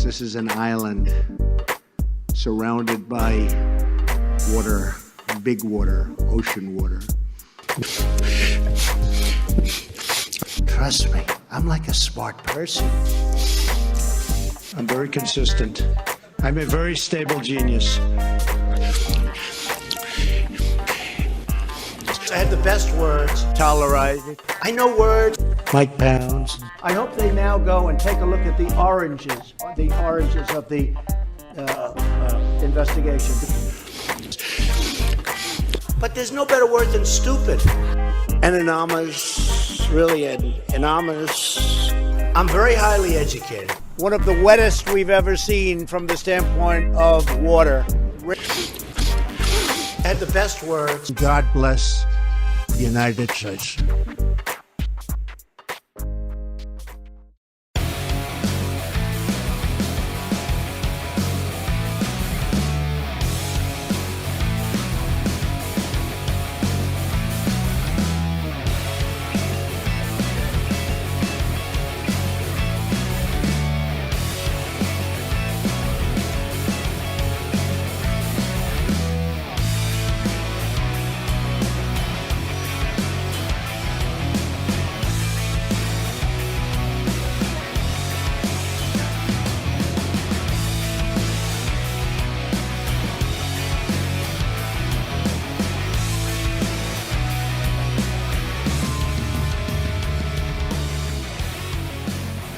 This is an island surrounded by water, big water, ocean water. Trust me, I'm like a smart person. I'm very consistent. I'm a very stable genius. I had the best words. Tolerated. I know words. Mike Pounds. I hope they now go and take a look at the oranges of the investigation. But there's no better word than stupid. Anonymous, really anonymous. I'm very highly educated. One of the wettest we've ever seen from the standpoint of water. I had the best words. God bless the United States.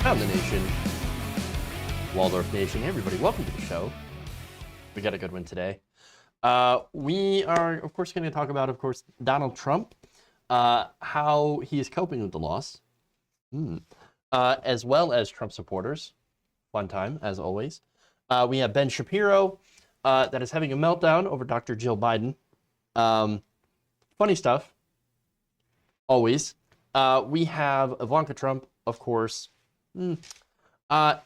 The nation, Waldorf Nation, everybody, welcome to the show. We got a good one today. We are, of course, going to talk about, of course, Donald Trump, how he is coping with the loss, as well as Trump supporters. Fun time, as always. We have Ben Shapiro, that is having a meltdown over Dr. Jill Biden. Funny stuff, always. We have Ivanka Trump, of course, not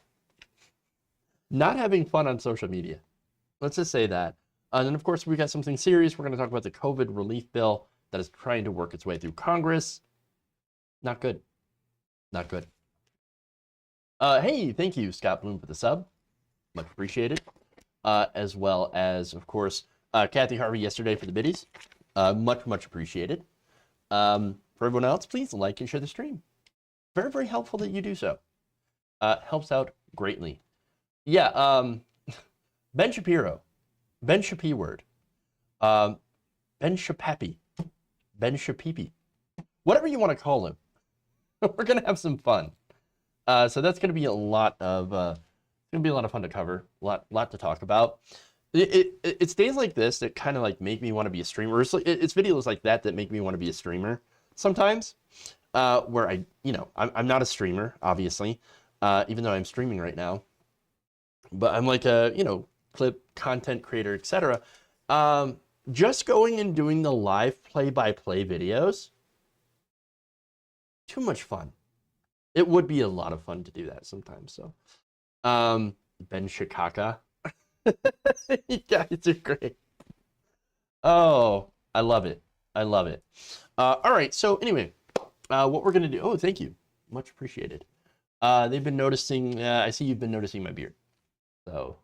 having fun on social media. Let's just say that. And then, of course, we got something serious. We're going to talk about the COVID relief bill that is trying to work its way through Congress. Not good. Not good. Hey, thank you, Scott Bloom, for the sub. Much appreciated. As well as, of course, Kathy Harvey yesterday for the biddies. Much appreciated. For everyone else, please like and share the stream. Very, very helpful that you do so. Helps out greatly. Yeah, Ben Shapiro, Ben Shapee-word, Ben Shapappy, Ben Shapipi, whatever you want to call him. We're gonna have some fun. So that's gonna be a lot of fun to cover. Lot to talk about. It's days like this that kind of like make me want to be a streamer. It's videos like that that make me want to be a streamer sometimes. Where I'm not a streamer, obviously. Even though I'm streaming right now, but I'm like a, clip content creator, etc. Just going and doing the live play-by-play videos, too much fun. It would be a lot of fun to do that sometimes. So, Ben Shikaka, you guys are great. Oh, I love it. I love it. All right. So anyway, what we're gonna do? Oh, thank you. Much appreciated. They've been noticing, I see you've been noticing my beard. So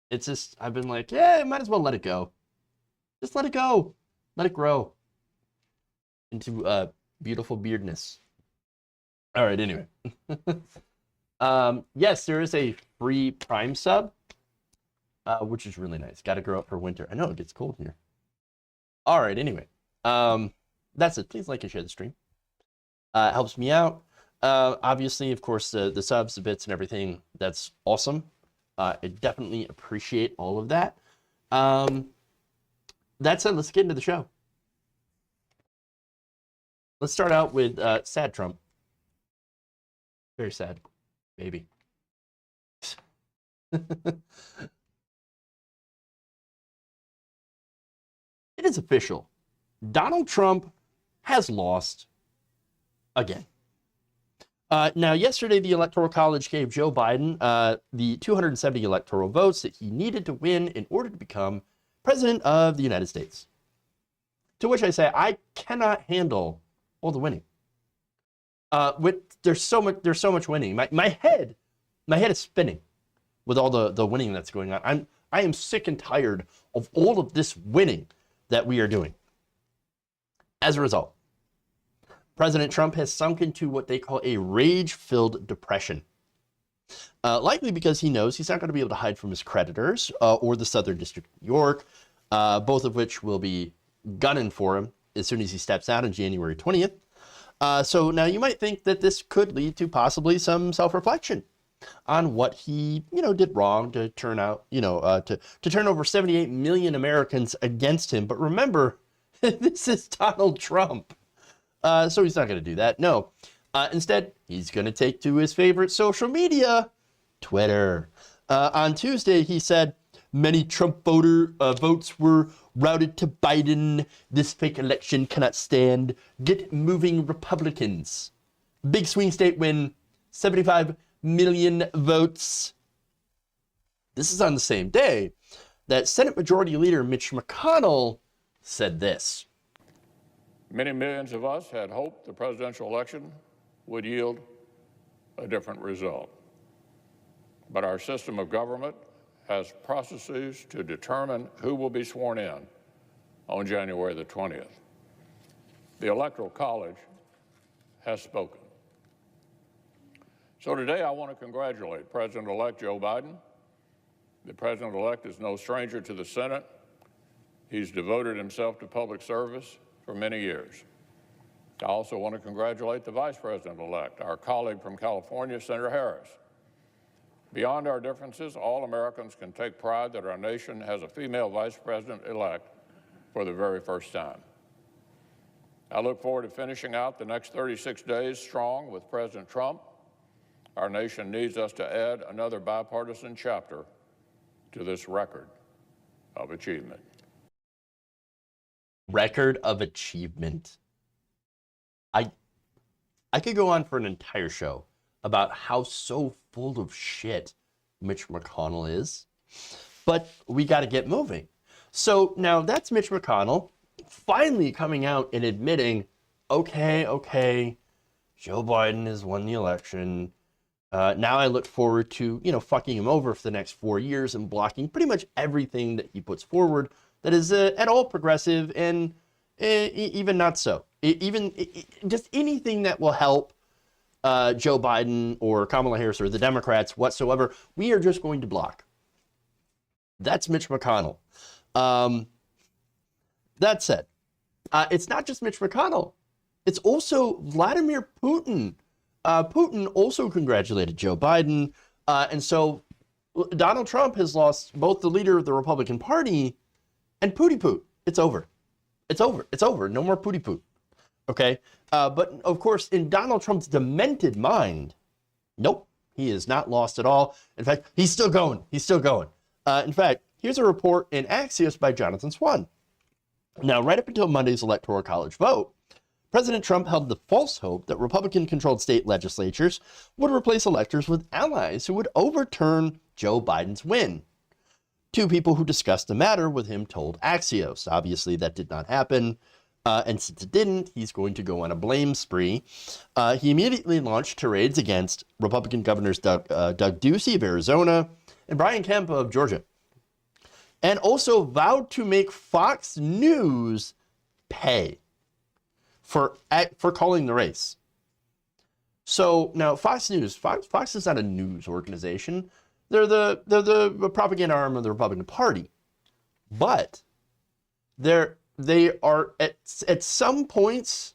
it's just, I've been like, yeah, I might as well let it go. Just let it go. Let it grow into beautiful beardness. All right, anyway. Yes, there is a free Prime sub, which is really nice. Got to grow up for winter. I know it gets cold here. All right, anyway. That's it. Please like and share the stream. It helps me out. Obviously, of course, the subs, the bits, and everything, that's awesome. I definitely appreciate all of that. That said, let's get into the show. Let's start out with sad Trump. Very sad, baby. It is official. Donald Trump has lost again. Now, yesterday, the Electoral College gave Joe Biden the 270 electoral votes that he needed to win in order to become president of the United States. To which I say, I cannot handle all the winning. There's so much winning. My head is spinning. with all the winning that's going on. I am sick and tired of all of this winning that we are doing. As a result, President Trump has sunk into what they call a rage-filled depression. Likely because he knows he's not going to be able to hide from his creditors or the Southern District of New York, both of which will be gunning for him as soon as he steps out on January 20th. So now you might think that this could lead to possibly some self-reflection on what he, did wrong to turn out, to turn over 78 million Americans against him. But remember, this is Donald Trump. So he's not going to do that. No. Instead, he's going to take to his favorite social media, Twitter. On Tuesday, he said, many Trump votes were routed to Biden. This fake election cannot stand. Get moving, Republicans. Big swing state win, 75 million votes. This is on the same day that Senate Majority Leader Mitch McConnell said this. Many millions of us had hoped the presidential election would yield a different result. But our system of government has processes to determine who will be sworn in on January the 20th. The Electoral College has spoken. So today I want to congratulate President-elect Joe Biden. The President-elect is no stranger to the Senate. He's devoted himself to public service for many years. I also want to congratulate the Vice President-elect, our colleague from California, Senator Harris. Beyond our differences, all Americans can take pride that our nation has a female Vice President-elect for the very first time. I look forward to finishing out the next 36 days strong with President Trump. Our nation needs us to add another bipartisan chapter to this record of achievement. Record of achievement. I could go on for an entire show about how so full of shit Mitch McConnell is, but we got to get moving. So now that's Mitch McConnell finally coming out and admitting, okay, Joe Biden has won the election. Now I look forward to, fucking him over for the next 4 years and blocking pretty much everything that he puts forward that is at all progressive and even not so. Just anything that will help Joe Biden or Kamala Harris or the Democrats whatsoever, we are just going to block. That's Mitch McConnell. That said, it's not just Mitch McConnell. It's also Vladimir Putin. Putin also congratulated Joe Biden. And so Donald Trump has lost both the leader of the Republican Party and Pooty Poot. It's over. It's over. It's over. No more Pooty Poot. Okay? But of course, in Donald Trump's demented mind, nope, he is not lost at all. In fact, he's still going. He's still going. In fact, here's a report in Axios by Jonathan Swan. Now, right up until Monday's Electoral College vote, President Trump held the false hope that Republican-controlled state legislatures would replace electors with allies who would overturn Joe Biden's win. Two people who discussed the matter with him told Axios. Obviously, that did not happen. And since it didn't, he's going to go on a blame spree. He immediately launched tirades against Republican governors Doug Ducey of Arizona and Brian Kemp of Georgia. And also vowed to make Fox News pay for calling the race. So now Fox News, Fox is not a news organization. They're the propaganda arm of the Republican Party. But they are at some points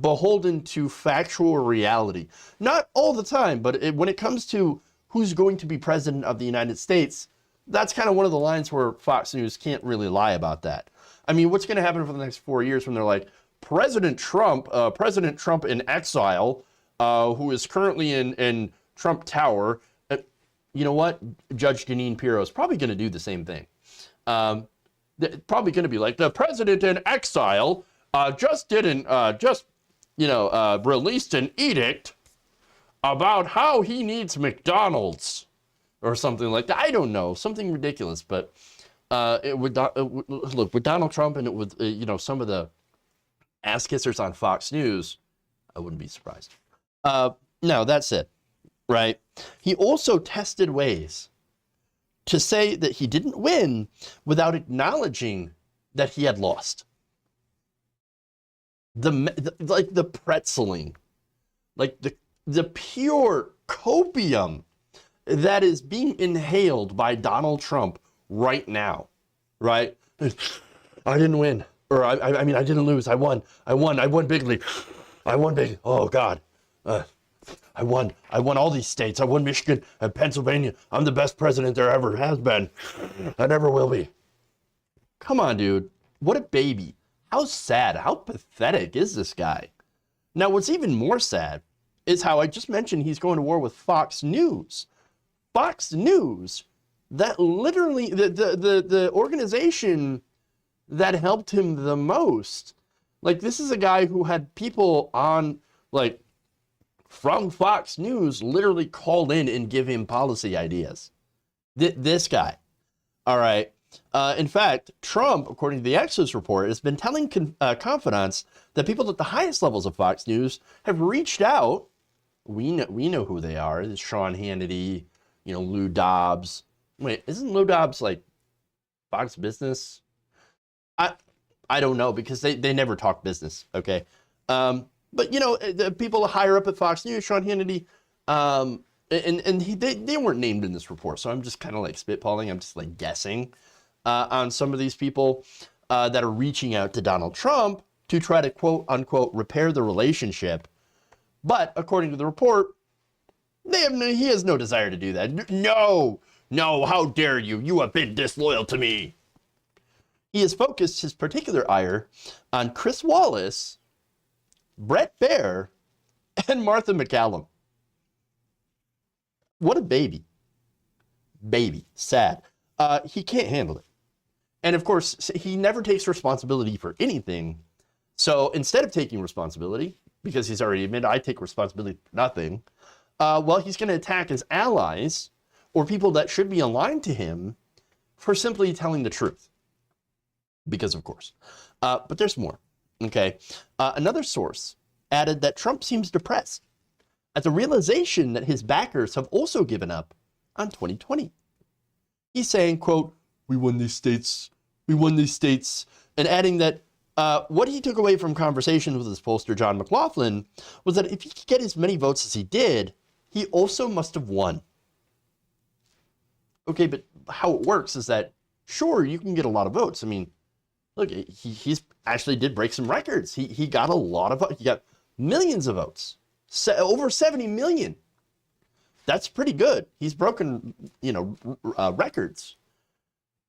beholden to factual reality. Not all the time, but when it comes to who's going to be president of the United States, that's kind of one of the lines where Fox News can't really lie about that. I mean, what's going to happen for the next 4 years when they're like, President Trump in exile, who is currently in Trump Tower. You know what? Judge Jeanine Pirro is probably going to do the same thing. Probably going to be like, the president in exile released an edict about how he needs McDonald's or something like that. I don't know, something ridiculous. But look, with Donald Trump and with some of the ass kissers on Fox News, I wouldn't be surprised. No, that's it, right? He also tested ways to say that he didn't win without acknowledging that he had lost. Like the pretzeling, like the pure copium that is being inhaled by Donald Trump right now, right? I didn't win, or I mean, I didn't lose. I won bigly. I won big. Oh God, I won all these states. I won Michigan and Pennsylvania. I'm the best president there ever has been. I never will be. Come on, dude. What a baby. How sad, how pathetic is this guy? Now, what's even more sad is how I just mentioned he's going to war with Fox News. Fox News, that literally, the organization that helped him the most. Like, this is a guy who had people on, like, from Fox News literally call in and give him policy ideas. This guy. All right. In fact, Trump, according to the Axios report, has been telling confidants that people at the highest levels of Fox News have reached out. We know who they are. It's Sean Hannity, Lou Dobbs. Wait, isn't Lou Dobbs like Fox Business? I don't know, because they never talk business. Okay. But the people higher up at Fox News, Sean Hannity, they weren't named in this report. So I'm just kind of like spitballing. I'm just like guessing on some of these people that are reaching out to Donald Trump to try to quote unquote repair the relationship. But according to the report, he has no desire to do that. No, how dare you? You have been disloyal to me. He has focused his particular ire on Chris Wallace, Brett Baier, and Martha McCallum. What a baby. Baby. Sad. He can't handle it. And of course, he never takes responsibility for anything. So instead of taking responsibility, because he's already admitted, I take responsibility for nothing, he's going to attack his allies or people that should be aligned to him for simply telling the truth. Because of course. But there's more. Okay. Another source added that Trump seems depressed at the realization that his backers have also given up on 2020. He's saying, quote, we won these states, and adding that what he took away from conversations with his pollster, John McLaughlin, was that if he could get as many votes as he did, he also must have won. Okay, but how it works is that, sure, you can get a lot of votes. I mean, look, he's actually did break some records. He got a lot of votes. He got millions of votes, over 70 million. That's pretty good. He's broken, records.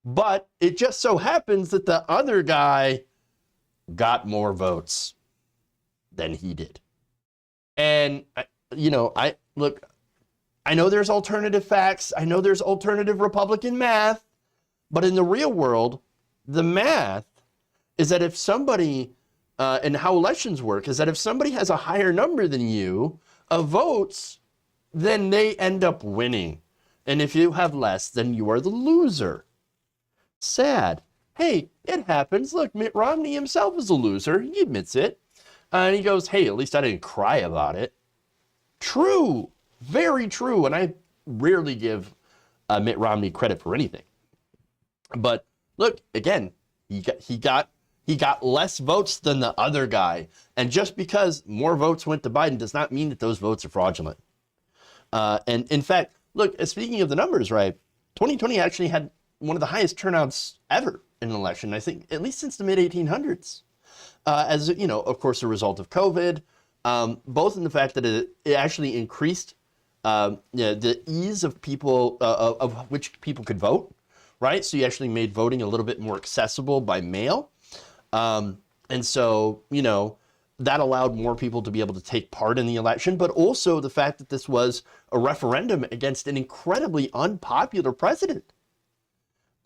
But it just so happens that the other guy got more votes than he did. And, I know there's alternative facts. I know there's alternative Republican math. But in the real world, the math is that if somebody, and how elections work, is that if somebody has a higher number than you of votes, then they end up winning. And if you have less, then you are the loser. Sad. Hey, it happens. Look, Mitt Romney himself is a loser. He admits it. And he goes, hey, at least I didn't cry about it. True. Very true. And I rarely give Mitt Romney credit for anything. But look, again, he got less votes than the other guy. And just because more votes went to Biden does not mean that those votes are fraudulent. And in fact, look, speaking of the numbers, right, 2020 actually had one of the highest turnouts ever in an election, I think, at least since the mid-1800s. As, of course, a result of COVID, both in the fact that it actually increased the ease of people, of which people could vote, right? So you actually made voting a little bit more accessible by mail. And so, that allowed more people to be able to take part in the election, but also the fact that this was a referendum against an incredibly unpopular president.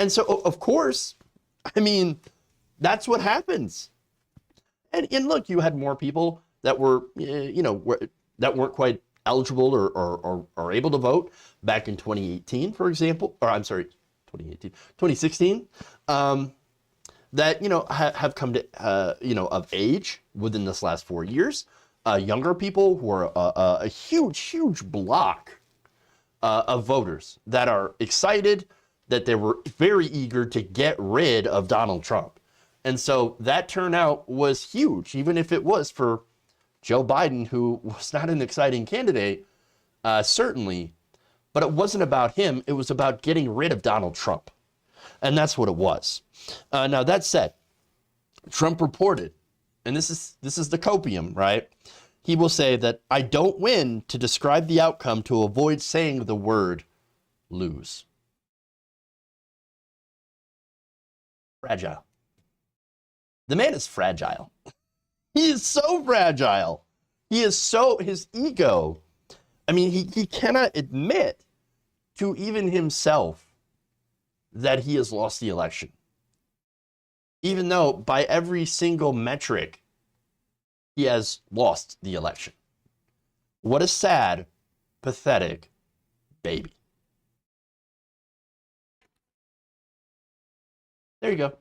And so, of course, I mean, that's what happens. And look, you had more people that were, that weren't quite eligible or able to vote back in 2018, for example, 2016, that, have come to, of age within this last 4 years. Younger people who are a huge block of voters that are excited, that they were very eager to get rid of Donald Trump. And so that turnout was huge, even if it was for Joe Biden, who was not an exciting candidate, certainly, but it wasn't about him. It was about getting rid of Donald Trump. And that's what it was. Now, that said, Trump reported, and this is the copium, right? He will say that I don't win to describe the outcome to avoid saying the word lose. Fragile. The man is fragile. He is so fragile. He is so, his ego, I mean, he cannot admit to even himself that he has lost the election. Even though by every single metric, he has lost the election. What a sad, pathetic baby. There you go.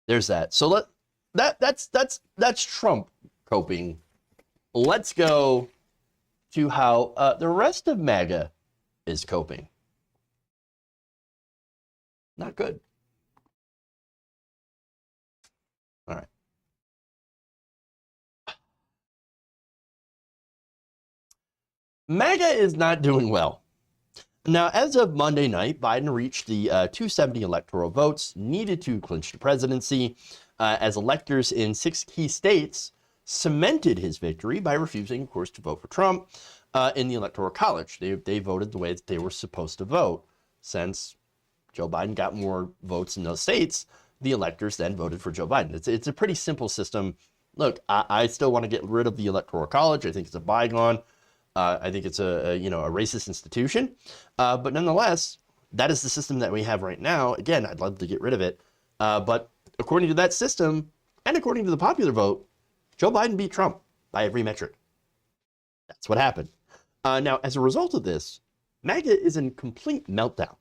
There's that. So that's Trump coping. Let's go to how the rest of MAGA is coping. Not good. All right. MAGA is not doing well. Now, as of Monday night, Biden reached the 270 electoral votes needed to clinch the presidency, as electors in 6 key states cemented his victory by refusing, of course, to vote for Trump in the Electoral College. They voted the way that they were supposed to vote. Since Joe Biden got more votes in those states, the electors then voted for Joe Biden. It's a pretty simple system. Look, I still want to get rid of the Electoral College. I think it's a bygone. I think it's a racist institution. But nonetheless, that is the system that we have right now. Again, I'd love to get rid of it. But according to that system, and according to the popular vote, Joe Biden beat Trump by every metric. That's what happened. Now, as a result of this, MAGA is in complete meltdown.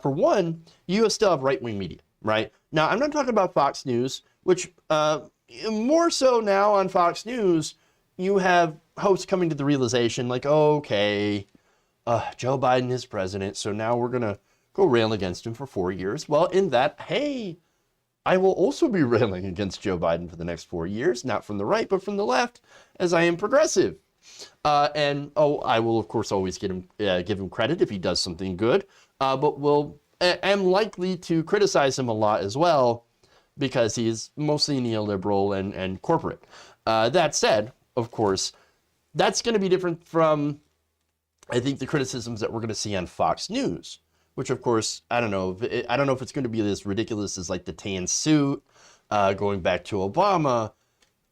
For one, you still have right-wing media, right? Now, I'm not talking about Fox News, which more so now on Fox News, you have hosts coming to the realization like, okay, Joe Biden is president, so now we're going to go rail against him for 4 years. Well, in that, hey, I will also be railing against Joe Biden for the next 4 years, not from the right, but from the left, as I am progressive. I will, of course, always give him credit if he does something good, but am likely to criticize him a lot as well, because he's mostly neoliberal and corporate. That said, of course, that's going to be different from, I think, the criticisms that we're going to see on Fox News, which, of course, I don't know if it's going to be as ridiculous as like the tan suit, going back to Obama.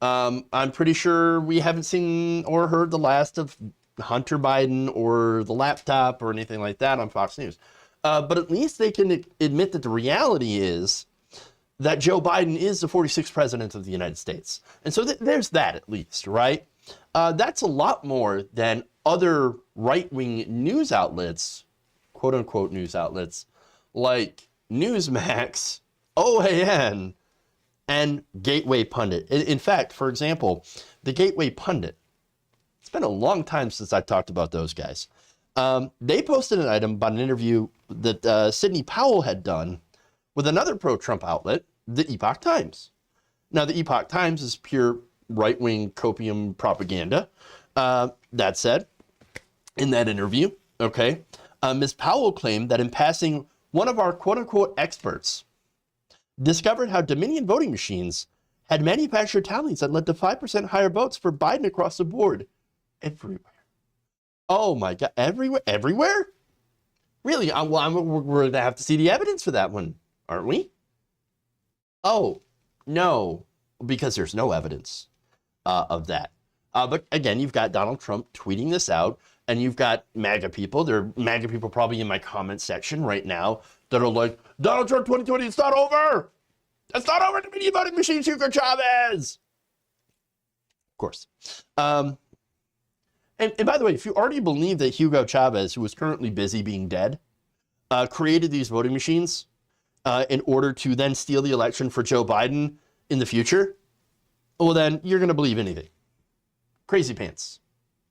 I'm pretty sure we haven't seen or heard the last of Hunter Biden or the laptop or anything like that on Fox News. But at least they can admit that the reality is that Joe Biden is the 46th president of the United States. And so there's that, at least, right? That's a lot more than other right-wing news outlets, quote-unquote news outlets, like Newsmax, OAN, and Gateway Pundit. In fact, for example, the Gateway Pundit, it's been a long time since I talked about those guys. They posted an item about an interview that Sidney Powell had done with another pro-Trump outlet, the Epoch Times. Now, the Epoch Times is pure right-wing copium propaganda. That said, in that interview, okay, Ms. Powell claimed that in passing, one of our quote-unquote experts discovered how Dominion voting machines had manufactured tallies that led to 5% higher votes for Biden across the board. Everywhere. Oh my God, everywhere? Really? We're going to have to see the evidence for that one, aren't we? Oh, no, because there's no evidence of that. But again, you've got Donald Trump tweeting this out, and you've got MAGA people. There are MAGA people probably in my comment section right now that are like, Donald Trump 2020, it's not over. It's not over. The media voting machine, Hugo Chavez. Of course. And by the way, if you already believe that Hugo Chavez, who is currently busy being dead, created these voting machines in order to then steal the election for Joe Biden in the future, well, then you're going to believe anything. Crazy pants.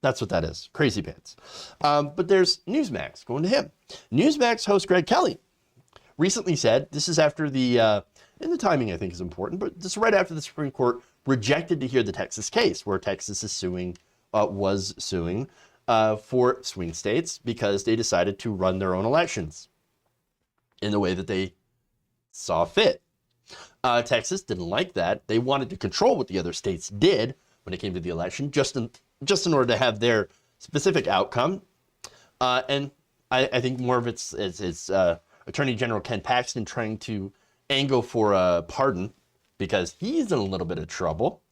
That's what that is. Crazy pants. But there's Newsmax going to him. Newsmax host Greg Kelly recently said, this is after the, and the timing I think is important, but this is right after the Supreme Court rejected to hear the Texas case where Texas is suing, was suing for swing states because they decided to run their own elections in the way that they saw fit. Texas didn't like that. They wanted to control what the other states did when it came to the election, just in order to have their specific outcome. And I think more of it's Attorney General Ken Paxton trying to angle for a pardon because he's in a little bit of trouble.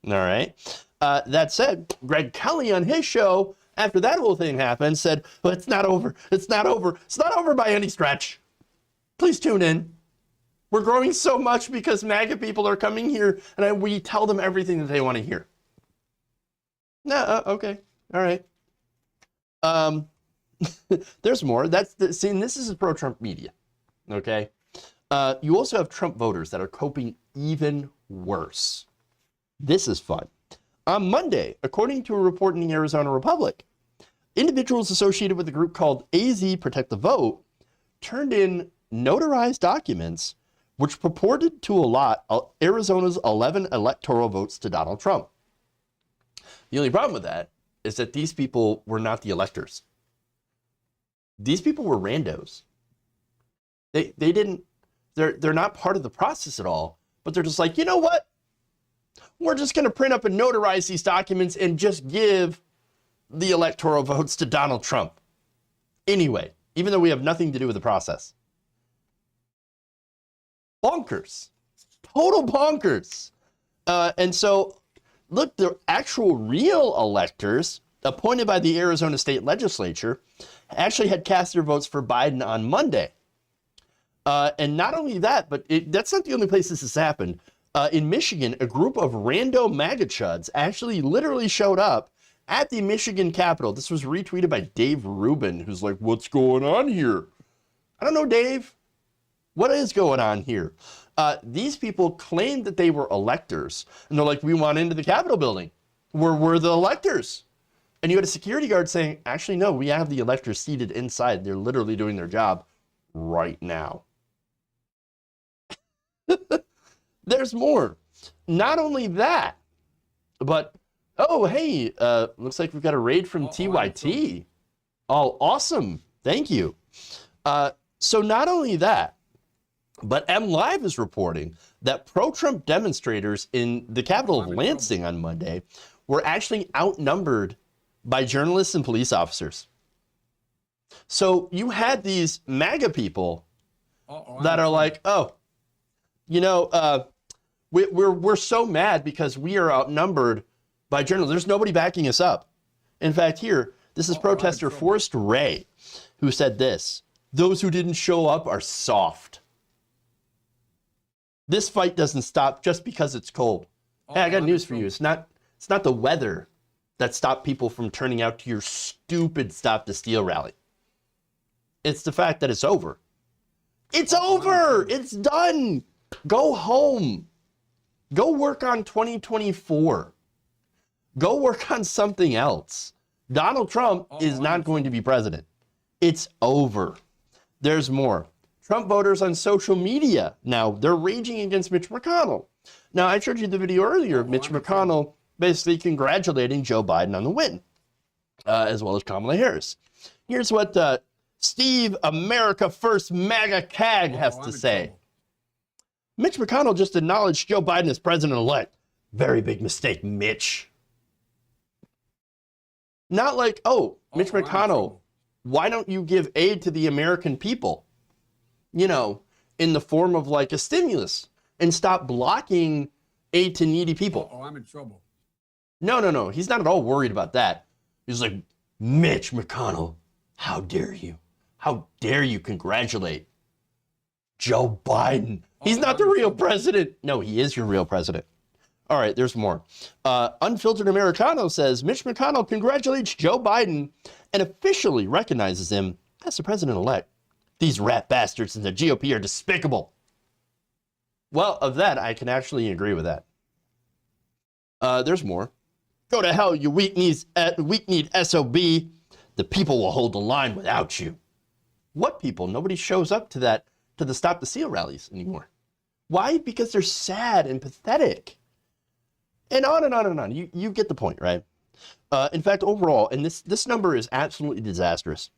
All right. That said, Greg Kelly on his show, after that whole thing happened, said, well, it's not over. It's not over. It's not over by any stretch. Please tune in. We're growing so much because MAGA people are coming here and we tell them everything that they want to hear. No, okay. All right. There's more. See, this is pro-Trump media. Okay. You also have Trump voters that are coping even worse. This is fun. On Monday, according to a report in the Arizona Republic, individuals associated with a group called AZ Protect the Vote turned in notarized documents which purported to allot Arizona's 11 electoral votes to Donald Trump. The only problem with that is that these people were not the electors. These people were randos. They're not part of the process at all, but they're just like, you know what? We're just going to print up and notarize these documents and just give the electoral votes to Donald Trump. Anyway, even though we have nothing to do with the process. Bonkers. Total bonkers. And so, look, the actual real electors appointed by the Arizona State Legislature actually had cast their votes for Biden on Monday. And not only that, but that's not the only place this has happened. In Michigan, a group of rando MAGA chuds actually literally showed up at the Michigan Capitol. This was retweeted by Dave Rubin, who's like, what's going on here? I don't know, Dave. What is going on here? These people claimed that they were electors. And they're like, we want into the Capitol building. We're the electors. And you had a security guard saying, actually, no, we have the electors seated inside. They're literally doing their job right now. There's more. Not only that, but, oh, hey, looks like we've got a raid from TYT. Oh, awesome. Thank you. So not only that, but MLive is reporting that pro-Trump demonstrators in the capital of Lansing on Monday were actually outnumbered by journalists and police officers. So you had these MAGA people that are like, oh, you know, we're so mad because we are outnumbered by journalists. There's nobody backing us up. In fact, here, this is protester Forrest Ray, who said this: those who didn't show up are soft. This fight doesn't stop just because it's cold. Hey, I got news for you. It's not the weather that stopped people from turning out to your stupid Stop the Steal rally. It's the fact that it's over. It's over. It's done. Go home. Go work on 2024. Go work on something else. Donald Trump is not going to be president. It's over. There's more. Trump voters on social media, now they're raging against Mitch McConnell. Now, I showed you the video earlier of Mitch McConnell basically congratulating Joe Biden on the win, as well as Kamala Harris. Here's what Steve America First MAGA CAG has to say. Mitch McConnell just acknowledged Joe Biden as president-elect. Very big mistake, Mitch. Not like, oh, Mitch McConnell, why don't you give aid to the American people? You know, in the form of like a stimulus, and stop blocking aid to needy people. Oh, I'm in trouble. No. He's not at all worried about that. He's like, Mitch McConnell, how dare you? How dare you congratulate Joe Biden? He's not the real president. No, he is your real president. All right, there's more. Unfiltered Americano says Mitch McConnell congratulates Joe Biden and officially recognizes him as the president-elect. These rat bastards in the GOP are despicable. Well, of that, I can actually agree with that. There's more. Go to hell, you weak-kneed SOB. The people will hold the line without you. What people? Nobody shows up to the Stop the Steal rallies anymore. Why? Because they're sad and pathetic. And on and on and on. You get the point, right? In fact, overall, and this number is absolutely disastrous.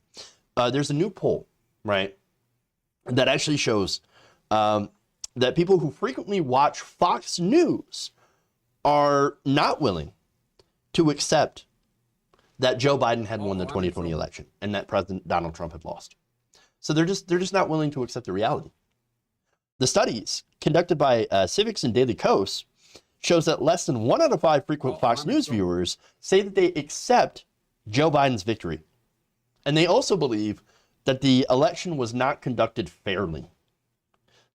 There's a new poll, right, that actually shows that people who frequently watch Fox News are not willing to accept that Joe Biden had won the 2020 election and that President Donald Trump had lost. So they're just not willing to accept the reality. The studies conducted by Civics and Daily Kos shows that less than 1 out of 5 frequent Fox News viewers say that they accept Joe Biden's victory. And they also believe that the election was not conducted fairly.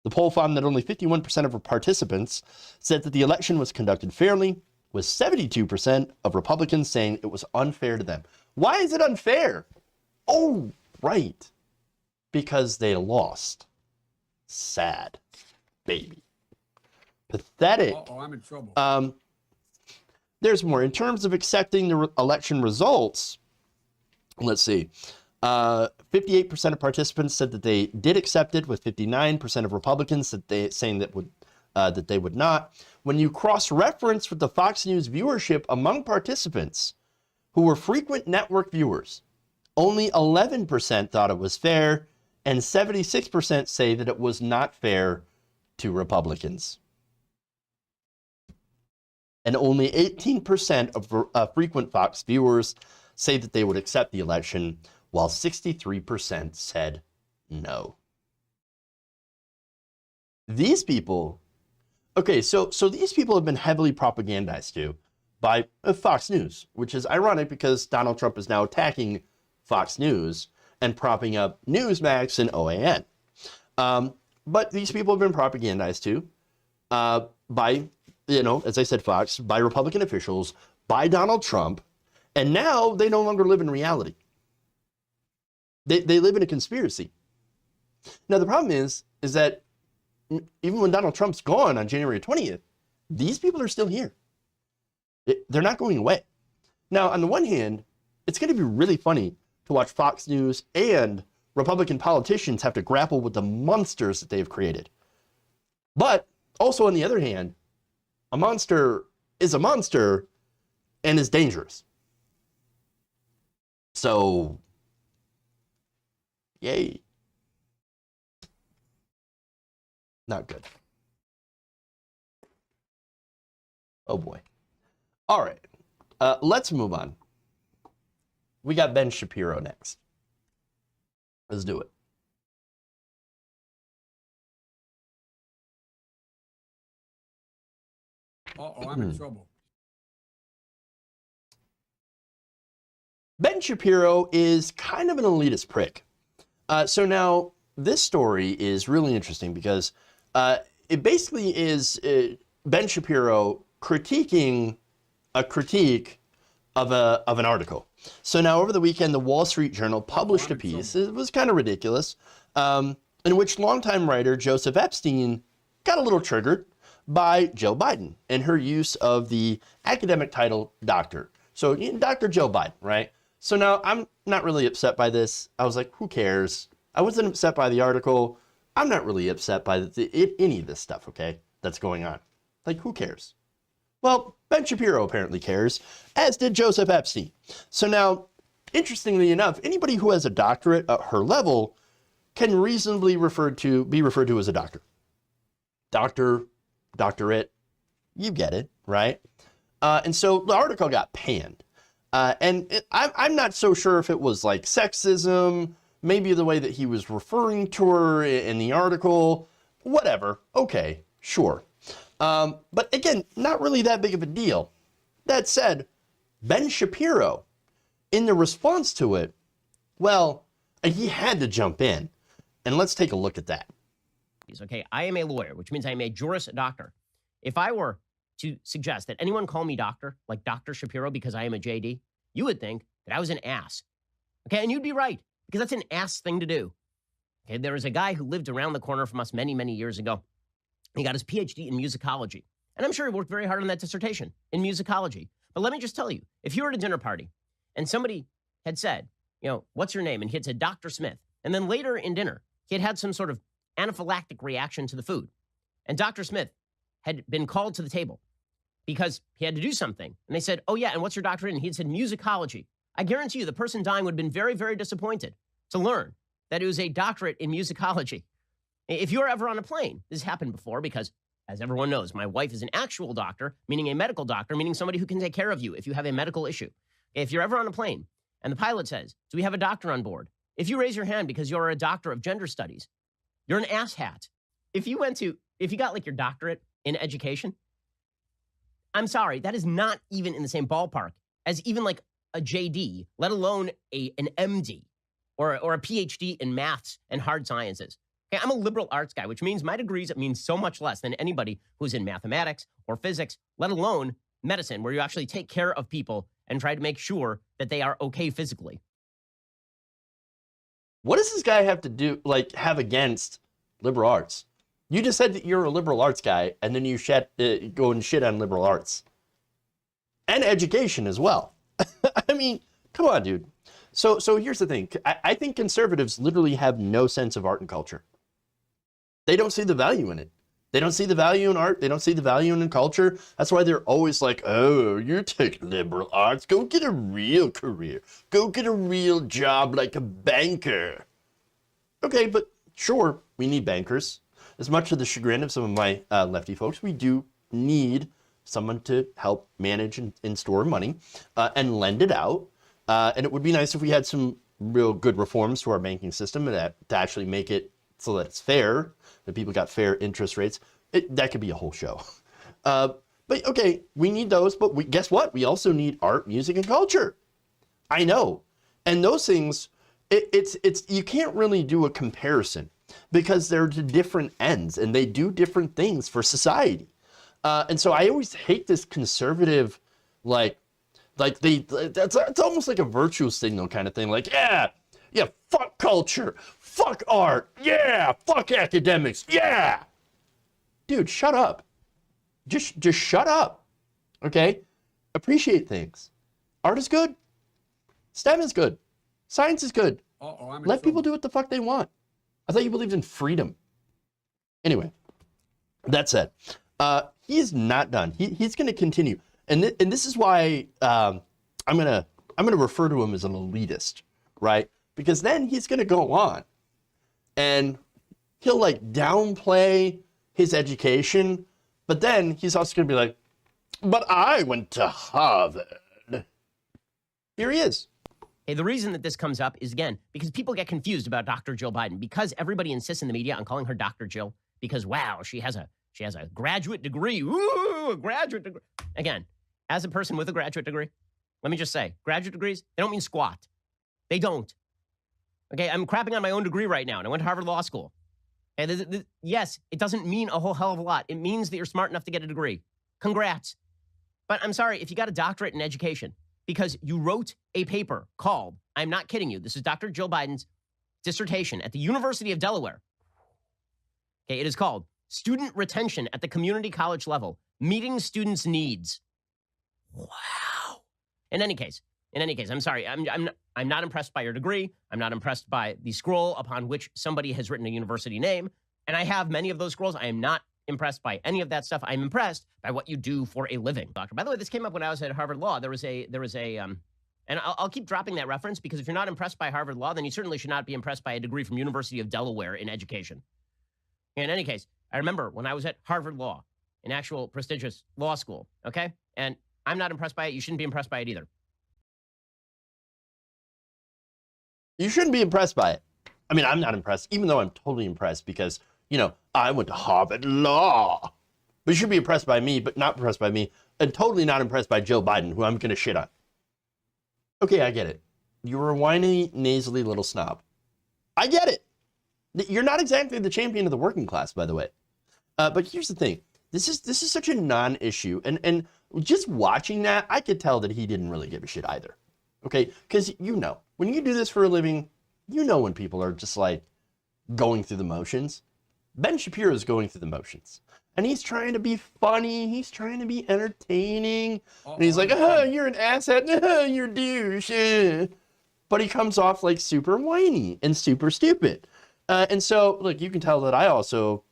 The poll found that only 51% of participants said that the election was conducted fairly, with 72% of Republicans saying it was unfair to them. Why is it unfair? Oh, right. Because they lost. Sad. Baby. Pathetic. Uh-oh, I'm in trouble. There's more. In terms of accepting the election results, let's see. 58% of participants said that they did accept it, with 59% of Republicans saying that they would not. When you cross-reference with the Fox News viewership among participants who were frequent network viewers, only 11% thought it was fair, and 76% say that it was not fair to Republicans. And only 18% of frequent Fox viewers say that they would accept the election, while 63% said no. These people, okay, so these people have been heavily propagandized to by Fox News, which is ironic because Donald Trump is now attacking Fox News and propping up Newsmax and OAN. But these people have been propagandized to by, as I said, Fox, by Republican officials, by Donald Trump, and now they no longer live in reality. They live in a conspiracy. Now, the problem is that even when Donald Trump's gone on January 20th, these people are still here. They're not going away. Now, on the one hand, it's going to be really funny to watch Fox News and Republican politicians have to grapple with the monsters that they've created. But also, on the other hand, a monster is a monster and is dangerous. So, yay. Not good. Oh boy. All right. Let's move on. We got Ben Shapiro next. Let's do it. Uh-oh, I'm in trouble. Ben Shapiro is kind of an elitist prick. So now this story is really interesting because it basically is Ben Shapiro critiquing a critique of an article. So now over the weekend, the Wall Street Journal published a piece. It was kind of ridiculous, in which longtime writer Joseph Epstein got a little triggered by Joe Biden and her use of the academic title doctor. So Dr. Joe Biden, right? So now I'm not really upset by this. I was like, who cares? I wasn't upset by the article. I'm not really upset by any of this stuff, okay, that's going on. Like, who cares? Well, Ben Shapiro apparently cares, as did Joseph Epstein. So now, interestingly enough, anybody who has a doctorate at her level can reasonably be referred to as a doctor. Doctor, doctorate, you get it, right? And so the article got panned. I'm not so sure if it was like sexism, maybe the way that he was referring to her in the article, whatever. Okay, sure. But again, not really that big of a deal. That said, Ben Shapiro, in the response to it, well, he had to jump in. And let's take a look at that. Okay, I am a lawyer, which means I am a Juris Doctor. If I were to suggest that anyone call me doctor, like Dr. Shapiro, because I am a JD, you would think that I was an ass. Okay, and you'd be right, because that's an ass thing to do. Okay, there was a guy who lived around the corner from us many, many years ago. He got his PhD in musicology. And I'm sure he worked very hard on that dissertation in musicology. But let me just tell you, if you were at a dinner party and somebody had said, what's your name? And he had said, Dr. Smith. And then later in dinner, he had had some sort of anaphylactic reaction to the food. And Dr. Smith had been called to the table because he had to do something. And they said, oh, yeah, and what's your doctorate? And he had said musicology. I guarantee you the person dying would have been very, very disappointed to learn that it was a doctorate in musicology. If you're ever on a plane, this has happened before because, as everyone knows, my wife is an actual doctor, meaning a medical doctor, meaning somebody who can take care of you if you have a medical issue. If you're ever on a plane and the pilot says, do we have a doctor on board? If you raise your hand because you're a doctor of gender studies, you're an asshat. If you got like your doctorate in education, I'm sorry, that is not even in the same ballpark as even like a JD, let alone an MD or a PhD in maths and hard sciences. Okay, I'm a liberal arts guy, which means my degrees mean so much less than anybody who's in mathematics or physics, let alone medicine, where you actually take care of people and try to make sure that they are okay physically. What does this guy have to do, have against liberal arts? You just said that you're a liberal arts guy, and then you go and shit on liberal arts. And education as well. I mean, come on, dude. So here's the thing. I think conservatives literally have no sense of art and culture. They don't see the value in it. They don't see the value in art. They don't see the value in culture. That's why they're always like, oh, you take liberal arts. Go get a real career. Go get a real job like a banker. Okay, but sure, we need bankers. As much to the chagrin of some of my lefty folks, we do need someone to help manage and store money and lend it out. And it would be nice if we had some real good reforms to our banking system to actually make it so that it's fair, that people got fair interest rates. That could be a whole show. But okay, we need those, but guess what? We also need art, music, and culture. I know. And those things, it's you can't really do a comparison because they're to different ends and they do different things for society. And so I always hate this conservative, it's almost like a virtue signal kind of thing. Like, yeah, fuck culture, fuck art, yeah, fuck academics, yeah. Dude, shut up. Just shut up, okay? Appreciate things. Art is good. STEM is good. Science is good. Let people do what the fuck they want. I thought you believed in freedom. Anyway, that said, he is not done. He's going to continue, and this is why I'm gonna refer to him as an elitist, right? Because then he's going to go on, and he'll downplay his education, but then he's also going to be like, "But I went to Harvard." Here he is. Hey, the reason that this comes up is, again, because people get confused about Dr. Jill Biden, because everybody insists in the media on calling her Dr. Jill, because, wow, she has a graduate degree. Ooh, a graduate degree. Again, as a person with a graduate degree, let me just say, graduate degrees, they don't mean squat. They don't. Okay, I'm crapping on my own degree right now, and I went to Harvard Law School. And yes, it doesn't mean a whole hell of a lot. It means that you're smart enough to get a degree. Congrats. But I'm sorry, if you got a doctorate in education because you wrote a paper called, I'm not kidding you, this is Dr. Jill Biden's dissertation at the University of Delaware. Okay, it is called Student Retention at the Community College Level, Meeting Students' Needs. Wow. In any case, I'm sorry. I'm not impressed by your degree. I'm not impressed by the scroll upon which somebody has written a university name. And I have many of those scrolls. I am not impressed by any of that stuff. I'm impressed by what you do for a living, doctor. By the way, this came up when I was at Harvard Law. There was a, and I'll keep dropping that reference because if you're not impressed by Harvard Law, then you certainly should not be impressed by a degree from University of Delaware in education. In any case, I remember when I was at Harvard Law, an actual prestigious law school, okay? And I'm not impressed by it. You shouldn't be impressed by it either. You shouldn't be impressed by it. I mean, I'm not impressed, even though I'm totally impressed because, I went to Harvard Law. But you should be impressed by me, but not impressed by me, and totally not impressed by Joe Biden, who I'm going to shit on. Okay, I get it. You're a whiny, nasally little snob. I get it. You're not exactly the champion of the working class, by the way. But here's the thing. This is such a non-issue. And just watching that, I could tell that he didn't really give a shit either. Okay? Because when you do this for a living, when people are just going through the motions. Ben Shapiro is going through the motions. And he's trying to be funny. He's trying to be entertaining. And he's like, oh, you're an asset. Oh, you're a douche. But he comes off like super whiny and super stupid. And so, look, you can tell that I also,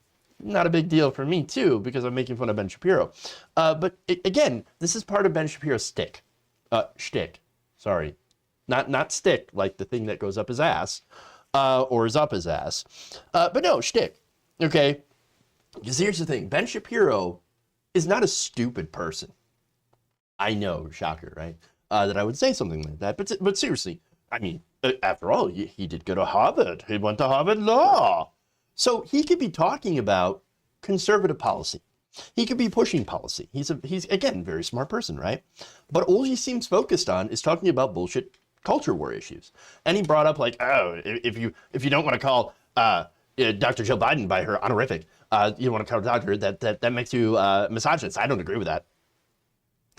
not a big deal for me too, because I'm making fun of Ben Shapiro. But again, this is part of Ben Shapiro's shtick. Sorry. Not stick, like the thing that goes up his ass, or is up his ass. But no, shtick. Okay? Because here's the thing, Ben Shapiro is not a stupid person. I know, shocker, right? That I would say something like that. But seriously, I mean, after all, he did go to Harvard. He went to Harvard Law. So he could be talking about conservative policy. He could be pushing policy. He's again, very smart person, right? But all he seems focused on is talking about bullshit culture war issues. And he brought up like, oh, if you don't want to call Dr. Jill Biden by her honorific, you want to call doctor, that makes you misogynist. I don't agree with that.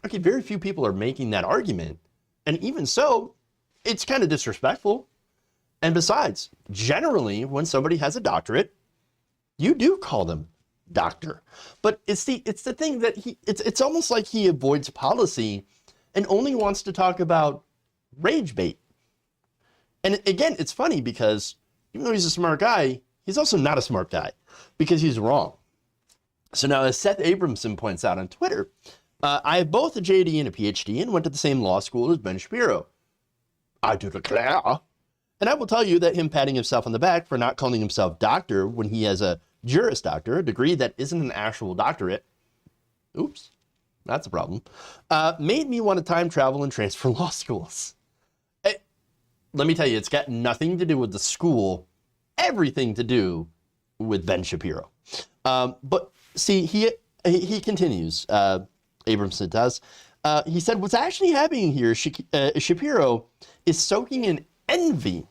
Okay, very few people are making that argument. And even so, it's kind of disrespectful. And besides, generally, when somebody has a doctorate, you do call them doctor. But it's the thing that it's almost like he avoids policy and only wants to talk about rage bait. And again, it's funny because even though he's a smart guy, he's also not a smart guy because he's wrong. So now, as Seth Abramson points out on Twitter, I have both a JD and a PhD and went to the same law school as Ben Shapiro. I do declare. And I will tell you that him patting himself on the back for not calling himself doctor when he has a Juris Doctor, a degree that isn't an actual doctorate, oops, that's a problem, made me want to time travel and transfer law schools. Let me tell you, it's got nothing to do with the school, everything to do with Ben Shapiro. But see, he continues, Abramson does. He said, what's actually happening here, Shapiro is soaking in envy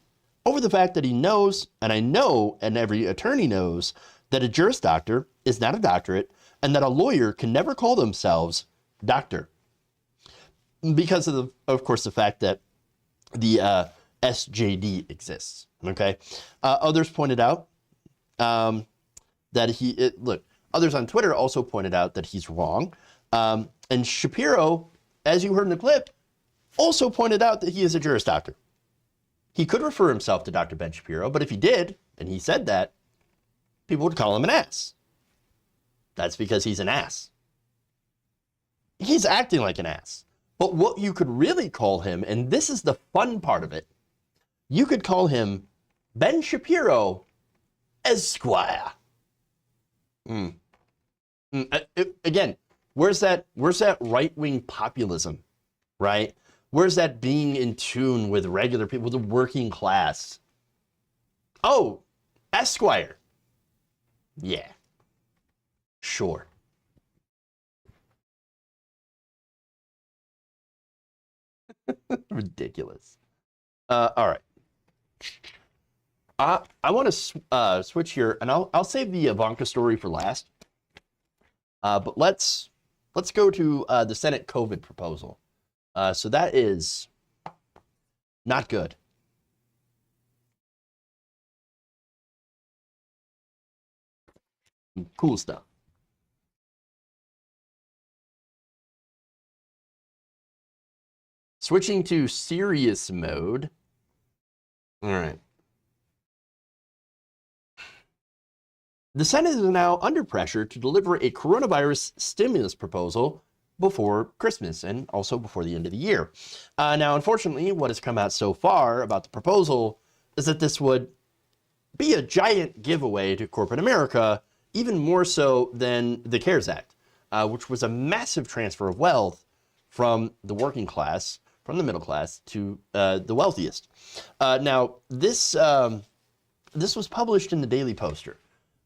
over the fact that he knows, and I know, and every attorney knows, that a Juris Doctor is not a doctorate, and that a lawyer can never call themselves doctor. Because of course, the fact that the SJD exists, okay? Others pointed out that others on Twitter also pointed out that he's wrong. And Shapiro, as you heard in the clip, also pointed out that he is a Juris Doctor. He could refer himself to Dr. Ben Shapiro, but if he did, and he said that, people would call him an ass. That's because he's an ass. He's acting like an ass. But what you could really call him, and this is the fun part of it, you could call him Ben Shapiro Esquire. Again, where's that right-wing populism, right? Where's that being in tune with regular people, with the working class? Oh, Esquire. Yeah, sure. Ridiculous. All right. I want to switch here, and I'll save the Ivanka story for last. But let's go to the Senate COVID proposal. So that is not good. Cool stuff. Switching to serious mode. All right. The Senate is now under pressure to deliver a coronavirus stimulus proposal before Christmas and also before the end of the year. Now, unfortunately, what has come out so far about the proposal is that this would be a giant giveaway to corporate America, even more so than the CARES Act, which was a massive transfer of wealth from the working class, from the middle class, to the wealthiest. Now, this was published in the Daily Poster,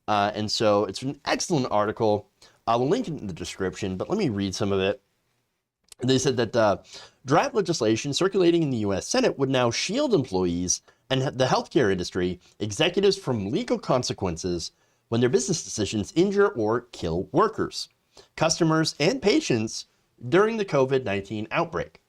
and so it's an excellent article. I will link it in the description, but let me read some of it. They said that draft legislation circulating in the U.S. Senate would now shield employees and the healthcare industry, executives from legal consequences when their business decisions injure or kill workers, customers, and patients during the COVID-19 outbreak.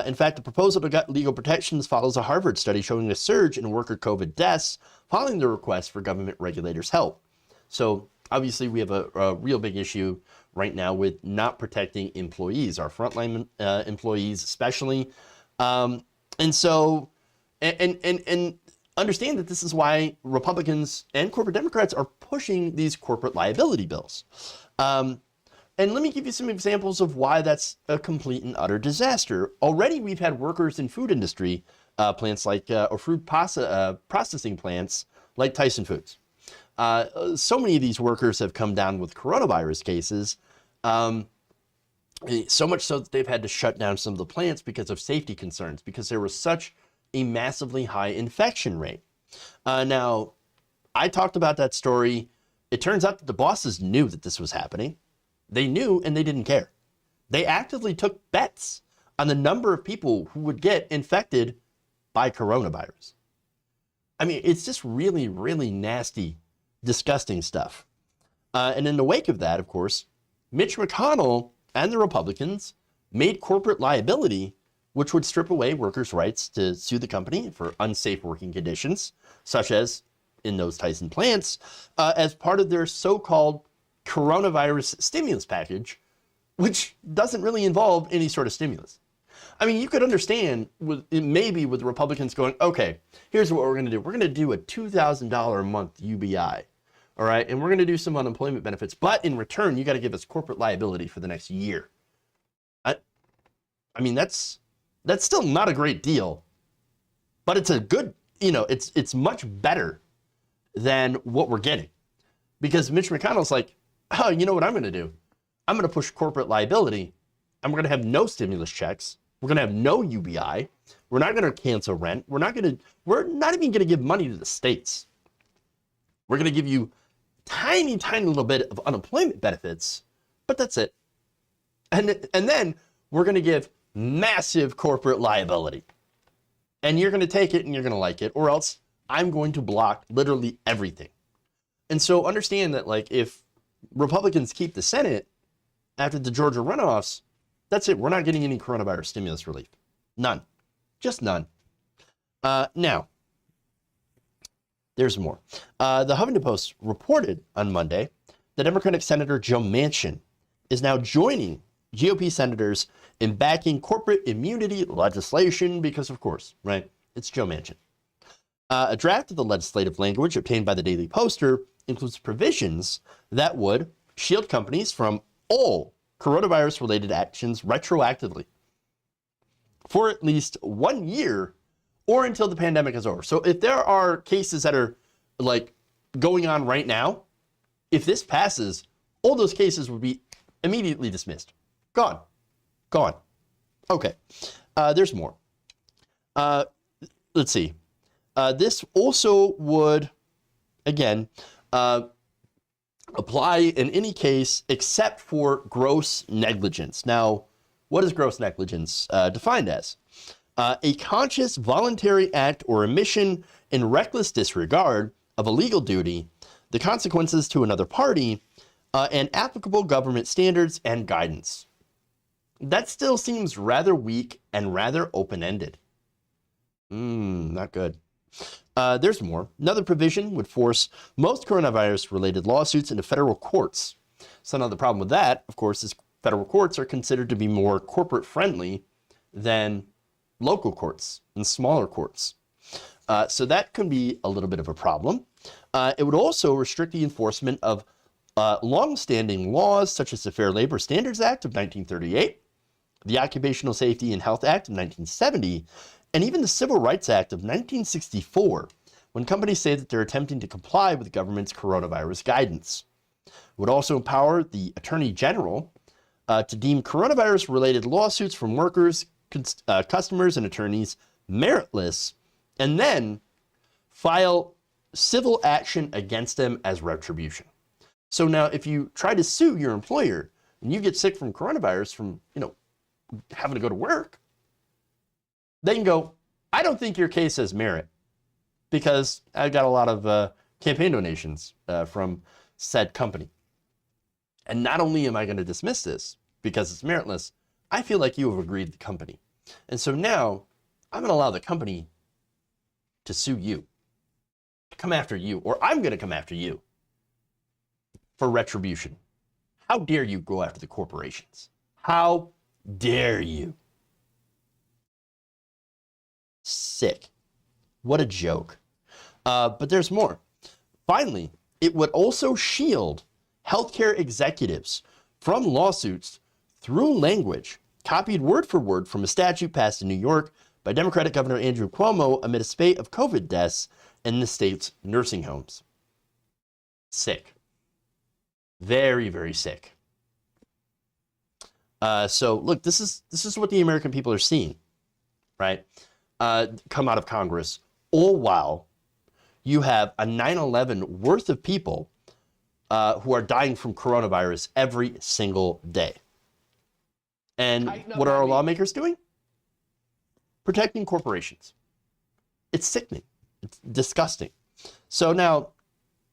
In fact, the proposal to get legal protections follows a Harvard study showing a surge in worker COVID deaths following the request for government regulators' help. So obviously we have a real big issue right now with not protecting employees, our frontline employees especially. And so, and understand that this is why Republicans and corporate Democrats are pushing these corporate liability bills. And let me give you some examples of why that's a complete and utter disaster. Already we've had workers in food industry plants like, or food processing plants like Tyson Foods. So many of these workers have come down with coronavirus cases, so much so that they've had to shut down some of the plants because of safety concerns, because there was such a massively high infection rate. Now, I talked about that story. It turns out that the bosses knew that this was happening. They knew and they didn't care. They actively took bets on the number of people who would get infected by coronavirus. I mean, it's just really, really nasty, disgusting stuff. And in the wake of that, of course, Mitch McConnell and the Republicans made corporate liability, which would strip away workers' rights to sue the company for unsafe working conditions, such as in those Tyson plants, as part of their so-called coronavirus stimulus package, which doesn't really involve any sort of stimulus. I mean, you could understand maybe with Republicans going, okay, here's what we're going to do. We're going to do a $2,000 a month UBI, all right? And we're going to do some unemployment benefits, but in return, you got to give us corporate liability for the next year. I mean, that's still not a great deal, but it's a good, it's much better than what we're getting. Because Mitch McConnell's like, oh, you know what I'm going to do? I'm going to push corporate liability, and we're going to have no stimulus checks. We're going to have no UBI. We're not going to cancel rent. We're not even going to give money to the states. We're going to give you tiny, tiny little bit of unemployment benefits, but that's it. And then we're going to give massive corporate liability. And you're going to take it and you're going to like it, or else I'm going to block literally everything. And so understand that, like, if Republicans keep the Senate after the Georgia runoffs, that's it. We're not getting any coronavirus stimulus relief. None. Just none. Now, there's more. The Huffington Post reported on Monday that Democratic Senator Joe Manchin is now joining GOP senators in backing corporate immunity legislation because, of course, right, it's Joe Manchin. A draft of the legislative language obtained by the Daily Poster includes provisions that would shield companies from all coronavirus-related actions retroactively for at least 1 year or until the pandemic is over. So if there are cases that are like going on right now, if this passes, all those cases would be immediately dismissed. Gone. Okay. There's more. Let's see. This also would, again, apply in any case except for gross negligence. Now, what is gross negligence defined as? A conscious, voluntary act or omission in reckless disregard of a legal duty, the consequences to another party, and applicable government standards and guidance. That still seems rather weak and rather open-ended. Not good. There's more. Another provision would force most coronavirus-related lawsuits into federal courts. So now the problem with that, of course, is federal courts are considered to be more corporate-friendly than local courts and smaller courts. So that can be a little bit of a problem. It would also restrict the enforcement of long-standing laws such as the Fair Labor Standards Act of 1938, the Occupational Safety and Health Act of 1970, and even the Civil Rights Act of 1964, when companies say that they're attempting to comply with the government's coronavirus guidance. It would also empower the Attorney General to deem coronavirus-related lawsuits from workers, customers, and attorneys meritless, and then file civil action against them as retribution. So now if you try to sue your employer and you get sick from coronavirus from, having to go to work, they can go, I don't think your case has merit because I got a lot of campaign donations from said company. And not only am I going to dismiss this because it's meritless, I feel like you have agreed with the company. And so now I'm going to allow the company to sue you, to come after you, or I'm going to come after you. for retribution. How dare you go after the corporations? How dare you? Sick. What a joke. But there's more. Finally, it would also shield healthcare executives from lawsuits through language copied word for word from a statute passed in New York by Democratic Governor Andrew Cuomo amid a spate of COVID deaths in the state's nursing homes. Sick. Very, very sick. So look, this is what the American people are seeing, right? Come out of Congress, all while you have a 9/11 worth of people who are dying from coronavirus every single day. And what are our lawmakers doing? Protecting corporations. It's sickening. It's disgusting. So now,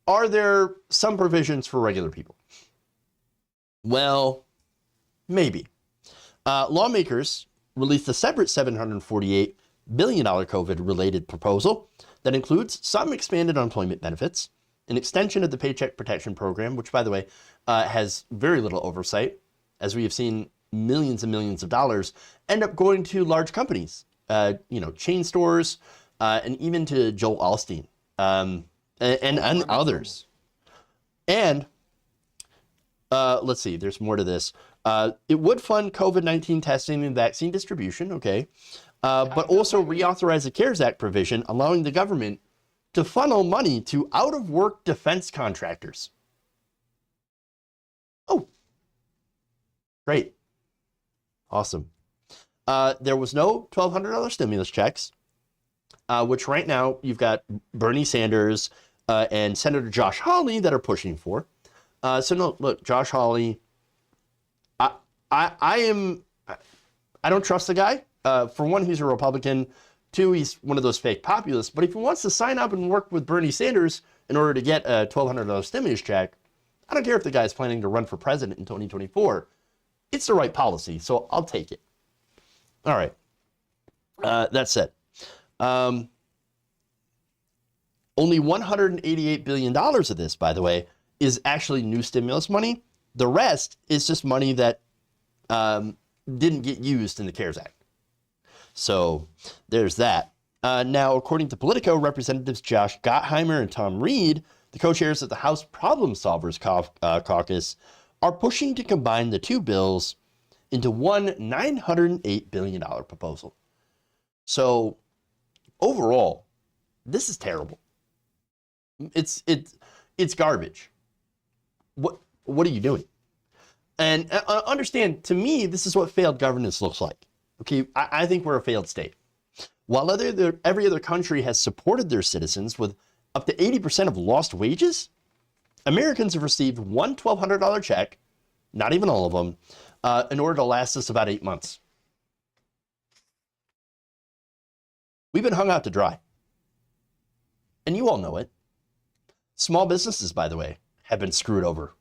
are there some provisions for regular people? Well, maybe. Lawmakers released a separate $748 billion COVID-related proposal that includes some expanded unemployment benefits, an extension of the Paycheck Protection Program, which, by the way, has very little oversight, as we have seen millions and millions of dollars end up going to large companies, chain stores, and even to Joel Osteen and others. And let's see, there's more to this. It would fund COVID-19 testing and vaccine distribution, okay, but also reauthorize the CARES Act provision, allowing the government to funnel money to out-of-work defense contractors. Oh, great. Awesome. There was no $1,200 stimulus checks, which right now you've got Bernie Sanders and Senator Josh Hawley that are pushing for. So no, look, Josh Hawley, I don't trust the guy. For one, he's a Republican. Two, he's one of those fake populists. But if he wants to sign up and work with Bernie Sanders in order to get a $1,200 stimulus check, I don't care if the guy's planning to run for president in 2024. It's the right policy, so I'll take it. All right. That said, only $188 billion of this, by the way, is actually new stimulus money. The rest is just money that didn't get used in the CARES Act. So there's that. Now, according to Politico, Representatives Josh Gottheimer and Tom Reed, the co-chairs of the House Problem Solvers Caucus, are pushing to combine the two bills into one $908 billion proposal. So overall, this is terrible. It's garbage. What are you doing? And understand, to me, this is what failed governance looks like. Okay, I think we're a failed state. While every other country has supported their citizens with up to 80% of lost wages, Americans have received one $1,200 check, not even all of them, in order to last us about 8 months. We've been hung out to dry. And you all know it. Small businesses, by the way, have been screwed over.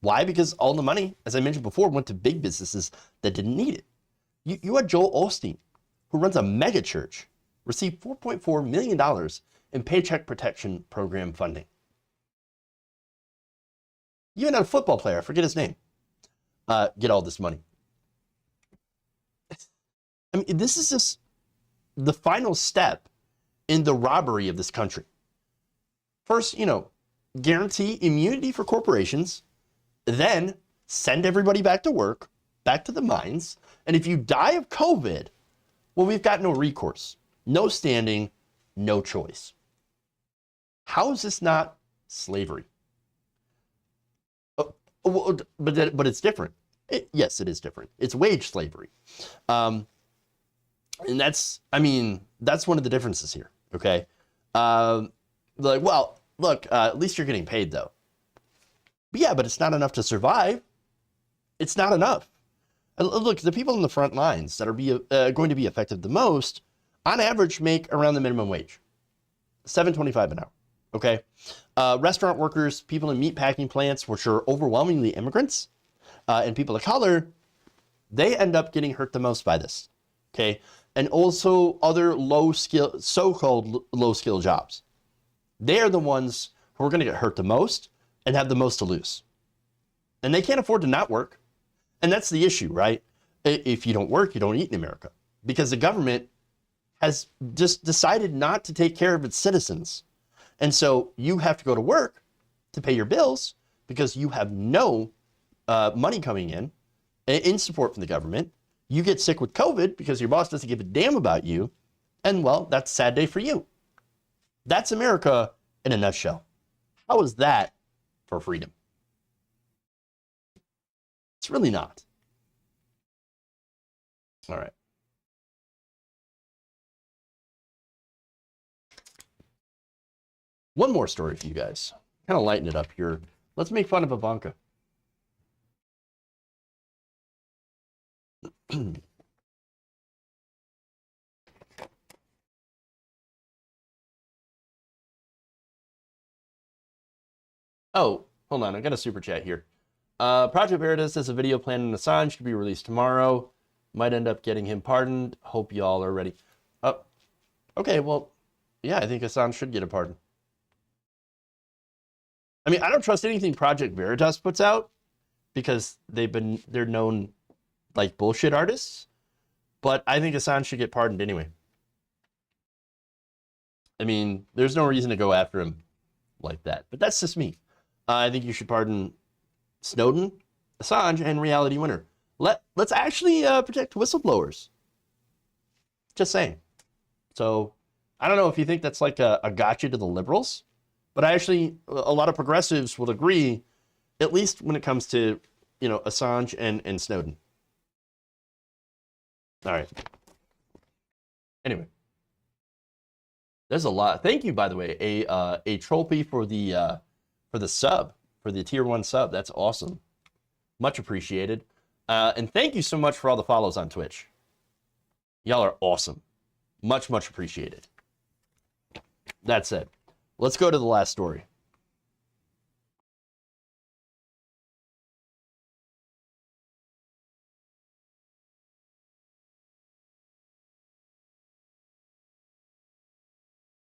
Why? Because all the money, as I mentioned before, went to big businesses that didn't need it. You had Joel Osteen, who runs a mega church, receive $4.4 million in Paycheck Protection Program funding. You even had a football player, I forget his name, get all this money. I mean, this is just the final step in the robbery of this country. First, guarantee immunity for corporations, then send everybody back to work, back to the mines, and if you die of COVID, well, we've got no recourse, no standing, no choice. How is this not slavery? But it's different. Yes, it is different. It's wage slavery. And that's one of the differences here, okay? At least you're getting paid, though. But yeah, but it's not enough to survive. It's not enough. Look, the people in the front lines that are going to be affected the most, on average, make around the minimum wage, $7.25 an hour. Okay, restaurant workers, people in meat packing plants, which are overwhelmingly immigrants, and people of color, they end up getting hurt the most by this. Okay, and also other so-called low-skill jobs. They are the ones who are going to get hurt the most and have the most to lose. And they can't afford to not work. And that's the issue, right? If you don't work, you don't eat in America. Because the government has just decided not to take care of its citizens. And so you have to go to work to pay your bills because you have no money coming in support from the government. You get sick with COVID because your boss doesn't give a damn about you. And well, that's a sad day for you. That's America in a nutshell. How is that for freedom? It's really not. All right. One more story for you guys. Kind of lighten it up here. Let's make fun of Ivanka. Oh, hold on. I got a super chat here. Project Veritas has a video plan on Assange to be released tomorrow. Might end up getting him pardoned. Hope y'all are ready. Oh, okay. Well, yeah, I think Assange should get a pardon. I mean, I don't trust anything Project Veritas puts out because they're known like bullshit artists, but I think Assange should get pardoned anyway. I mean, there's no reason to go after him like that, but that's just me. I think you should pardon Snowden, Assange, and Reality Winner. Let's actually protect whistleblowers. Just saying. So I don't know if you think that's like a gotcha to the liberals, but a lot of progressives will agree, at least when it comes to, Assange and Snowden. All right. Anyway, there's a lot. Thank you, by the way, a trophy for the sub, for the tier 1 sub. That's awesome. Much appreciated. And thank you so much for all the follows on Twitch. Y'all are awesome. Much, much appreciated. That said, let's go to the last story.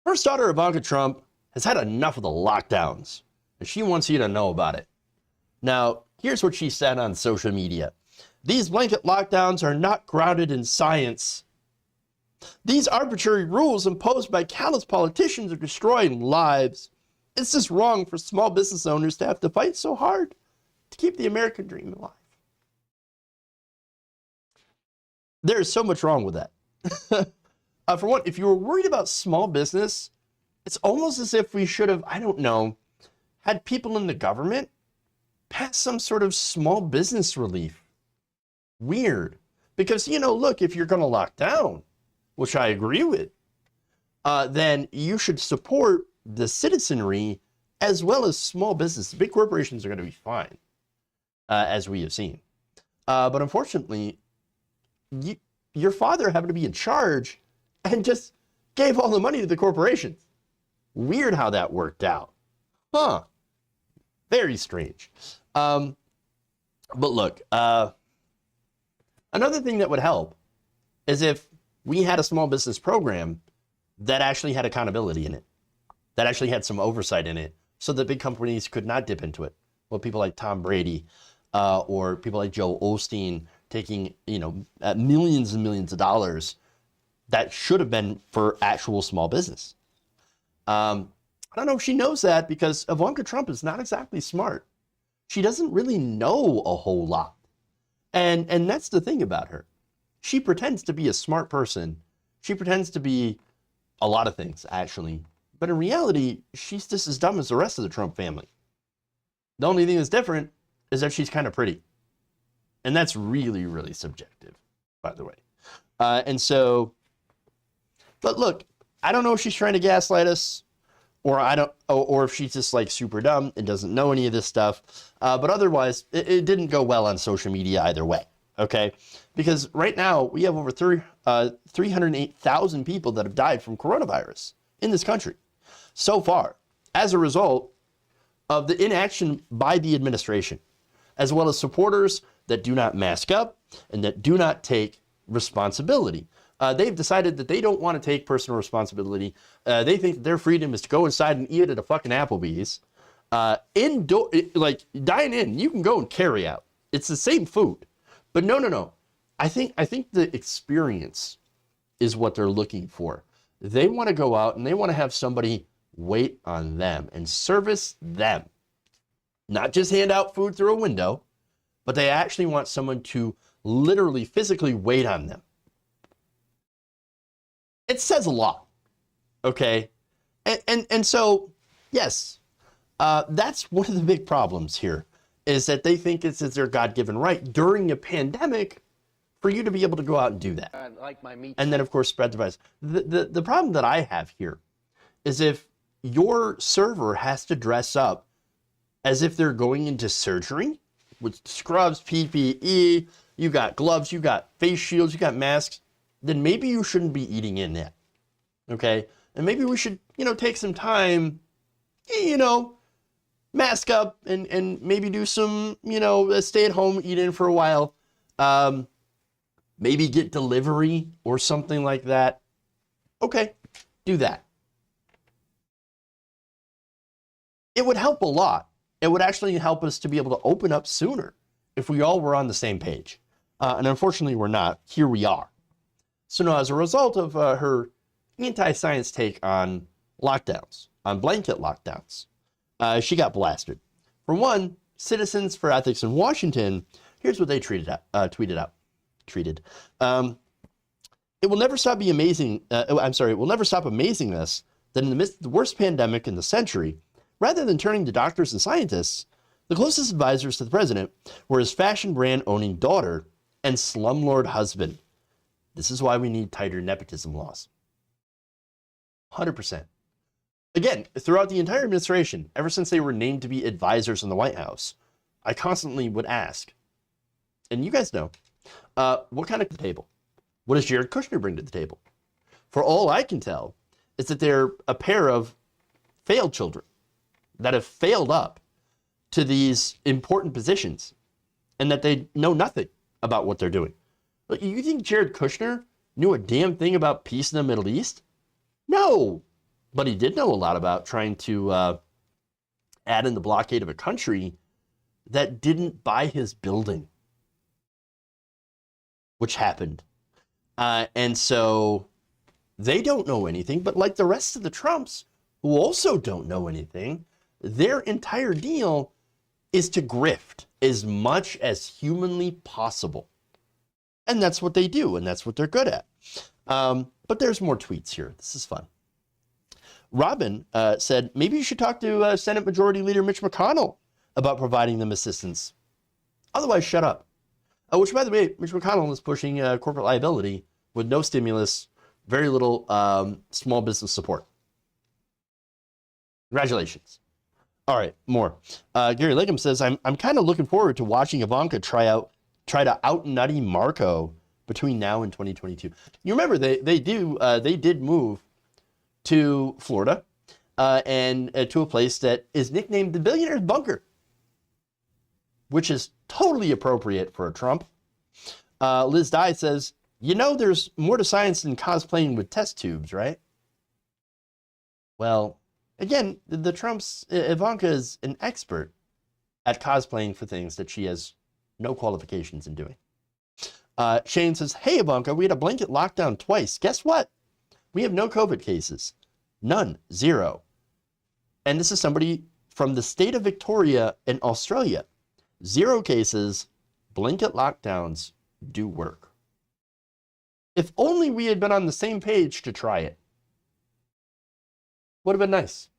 First daughter Ivanka Trump has had enough of the lockdowns, and she wants you to know about it. Now, here's what she said on social media. These blanket lockdowns are not grounded in science. These arbitrary rules imposed by callous politicians are destroying lives. It's just wrong for small business owners to have to fight so hard to keep the American dream alive. There's so much wrong with that. For one, if you were worried about small business, it's almost as if we should have, I don't know, had people in the government pass some sort of small business relief. Weird. Because, look, if you're going to lock down, which I agree with, then you should support the citizenry as well as small business. Big corporations are going to be fine, as we have seen. But unfortunately, your father happened to be in charge and just gave all the money to the corporations. Weird how that worked out. Huh. Very strange. But look, another thing that would help is if we had a small business program that actually had accountability in it, that actually had some oversight in it, so that big companies could not dip into it. Well, people like Tom Brady or people like Joe Osteen taking, millions and millions of dollars that should have been for actual small business. I don't know if she knows that because Ivanka Trump is not exactly smart. She doesn't really know a whole lot. And that's the thing about her. She pretends to be a smart person. She pretends to be a lot of things, actually. But in reality, she's just as dumb as the rest of the Trump family. The only thing that's different is that she's kind of pretty. And that's really, really subjective, by the way. But look, I don't know if she's trying to gaslight us or if she's just like super dumb and doesn't know any of this stuff. But otherwise, it didn't go well on social media either way. Okay, because right now we have over 308,000 people that have died from coronavirus in this country so far as a result of the inaction by the administration, as well as supporters that do not mask up and that do not take responsibility. They've decided that they don't want to take personal responsibility. They think that their freedom is to go inside and eat at a fucking Applebee's Indoor, like dine in, you can go and carry out. It's the same food, but no. I think the experience is what they're looking for. They want to go out and they want to have somebody wait on them and service them, not just hand out food through a window, but they actually want someone to literally physically wait on them. It says a lot, okay? And so, yes, that's one of the big problems here, is that they think it's their God-given right during a pandemic for you to be able to go out and do that. I like my meat. And then, of course, spread the virus. The problem that I have here is if your server has to dress up as if they're going into surgery with scrubs, PPE, you got gloves, you got face shields, you got masks, then maybe you shouldn't be eating in that, okay? And maybe we should, take some time, mask up and maybe do some, stay at home, eat in for a while. Maybe get delivery or something like that. Okay, do that. It would help a lot. It would actually help us to be able to open up sooner if we all were on the same page. And unfortunately, we're not. Here we are. So now, as a result of her anti-science take on lockdowns, on blanket lockdowns, she got blasted. For one, Citizens for Ethics in Washington, here's what they tweeted out. It will never stop amazing us that in the midst of the worst pandemic in the century, rather than turning to doctors and scientists, the closest advisors to the president were his fashion brand owning daughter and slumlord husband. This is why we need tighter nepotism laws. 100%. Again, throughout the entire administration, ever since they were named to be advisors in the White House, I constantly would ask, and you guys know, what kind of table? What does Jared Kushner bring to the table? For all I can tell is that they're a pair of failed children that have failed up to these important positions and that they know nothing about what they're doing. But you think Jared Kushner knew a damn thing about peace in the Middle East? No, but he did know a lot about trying to add in the blockade of a country that didn't buy his building, which happened. And so they don't know anything, but like the rest of the Trumps, who also don't know anything, their entire deal is to grift as much as humanly possible. And that's what they do, and that's what they're good at. But there's more tweets here. This is fun. Robin said, maybe you should talk to Senate Majority Leader Mitch McConnell about providing them assistance. Otherwise, shut up. Which, by the way, Mitch McConnell is pushing corporate liability with no stimulus, very little small business support. Congratulations. All right, more. Gary Liggum says, I'm kind of looking forward to watching Ivanka try to out-nutty Marco between now and 2022. You remember they did move to Florida and to a place that is nicknamed the Billionaire's Bunker, which is totally appropriate for a Trump. Liz Dye says, there's more to science than cosplaying with test tubes, right? Well, again, the Trumps, Ivanka is an expert at cosplaying for things that she has no qualifications in doing. Shane says, hey, Ivanka, we had a blanket lockdown twice. Guess what? We have no COVID cases. None. Zero. And this is somebody from the state of Victoria in Australia. 0 cases. Blanket lockdowns do work. If only we had been on the same page to try it. Would have been nice.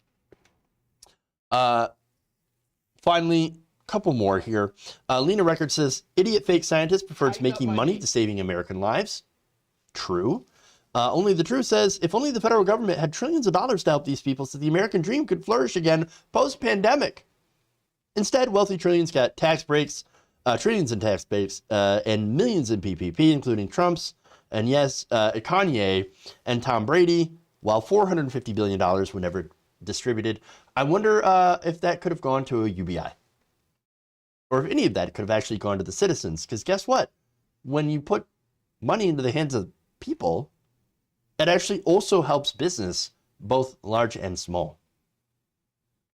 Finally, a couple more here. Lena Record says, idiot fake scientist prefers making money to saving American lives. True. Only the Truth says, if only the federal government had trillions of dollars to help these people so the American dream could flourish again post-pandemic. Instead, wealthy trillions got tax breaks, trillions in tax breaks, and millions in PPP, including Trump's, and yes, Kanye and Tom Brady, while $450 billion were never distributed. I wonder if that could have gone to a UBI. Or if any of that could have actually gone to the citizens. Because guess what? When you put money into the hands of people, it actually also helps business, both large and small.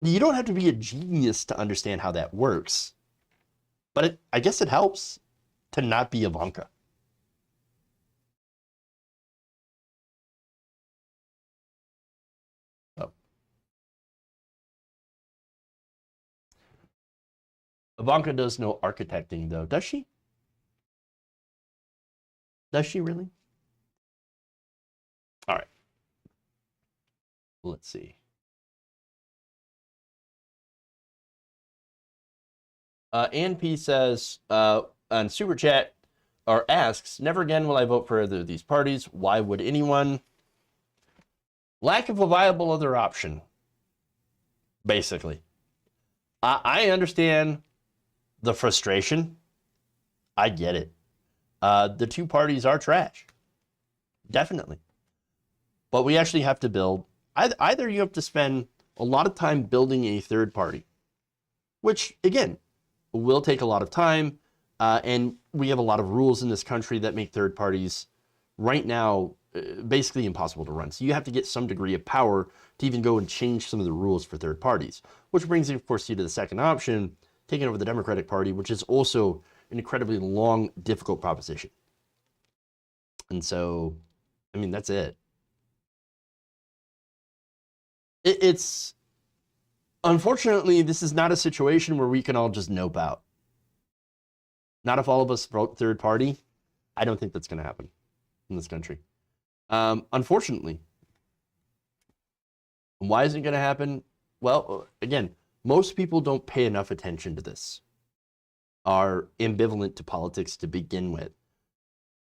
You don't have to be a genius to understand how that works. But I guess it helps to not be Ivanka. Oh. Ivanka does no architecting, though. Does she? Does she really? All right. Let's see. Ann P says on Super Chat, or asks, never again will I vote for either of these parties. Why would anyone? Lack of a viable other option, basically. I understand the frustration. I get it. The two parties are trash. Definitely. But we actually have to build, either you have to spend a lot of time building a third party, which, again, will take a lot of time. And we have a lot of rules in this country that make third parties right now basically impossible to run. So you have to get some degree of power to even go and change some of the rules for third parties, which brings, of course, you to the second option, taking over the Democratic Party, which is also an incredibly long, difficult proposition. And so, I mean, that's it. It's unfortunately, this is not a situation where we can all just nope out. Not if all of us vote third party. I don't think that's going to happen in this country. Unfortunately. Why is it going to happen? Well, again, most people don't pay enough attention to this, are ambivalent to politics to begin with,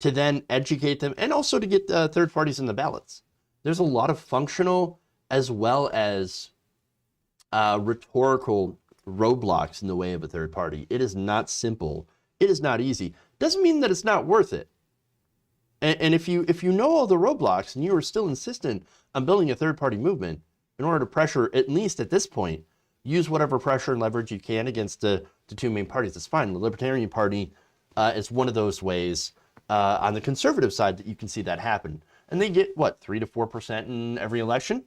to then educate them, and also to get third parties in the ballots. There's a lot of functional as well as rhetorical roadblocks in the way of a third party. It is not simple. It is not easy. Doesn't mean that it's not worth it. And if you know all the roadblocks and you are still insistent on building a third party movement in order to pressure, at least at this point, use whatever pressure and leverage you can against the two main parties, it's fine. The Libertarian Party is one of those ways on the conservative side that you can see that happen. And they get, what, 3 to 4% in every election?